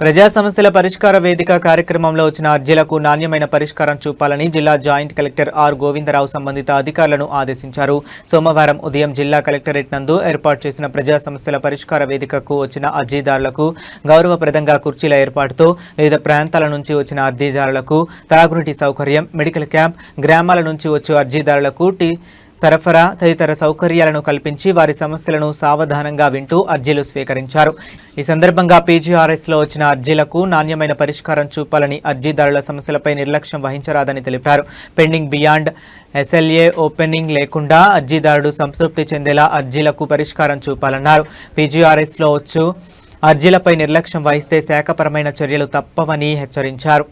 ప్రజా సమస్యల పరిష్కార వేదిక కార్యక్రమంలో వచ్చిన అర్జీలకు నాణ్యమైన పరిష్కారం చూపాలని జిల్లా జాయింట్ కలెక్టర్ ఆర్ గోవిందరావు సంబంధిత అధికారులను ఆదేశించారు. సోమవారం ఉదయం జిల్లా కలెక్టరేట్ నందు ఏర్పాటు చేసిన ప్రజా సమస్యల పరిష్కార వేదికకు వచ్చిన అర్జీదారులకు గౌరవప్రదంగా కుర్చీల ఏర్పాటుతో వివిధ ప్రాంతాల నుంచి వచ్చిన అర్జీదారులకు తాగునీటి సౌకర్యం, మెడికల్ క్యాంప్, గ్రామాల నుంచి వచ్చే అర్జీదారులకు సరఫరా తదితర సౌకర్యాలను కల్పించి వారి సమస్యలను సావధానంగా వింటూ అర్జీలు స్వీకరించారు. ఈ సందర్భంగా పీజీఆర్ఎస్లో వచ్చిన అర్జీలకు నాణ్యమైన పరిష్కారం చూపాలని, అర్జీదారుల సమస్యలపై నిర్లక్ష్యం వహించరాదని తెలిపారు. పెండింగ్ బియాండ్ ఎస్ఎల్ఏ ఓపెనింగ్ లేకుండా అర్జీదారుడు సంతృప్తి చెందేలా అర్జీలకు పరిష్కారం చూపాలన్నారు. పీజీఆర్ఎస్లో వచ్చు అర్జీలపై నిర్లక్ష్యం వహిస్తే శాఖపరమైన చర్యలు తప్పవని హెచ్చరించారు.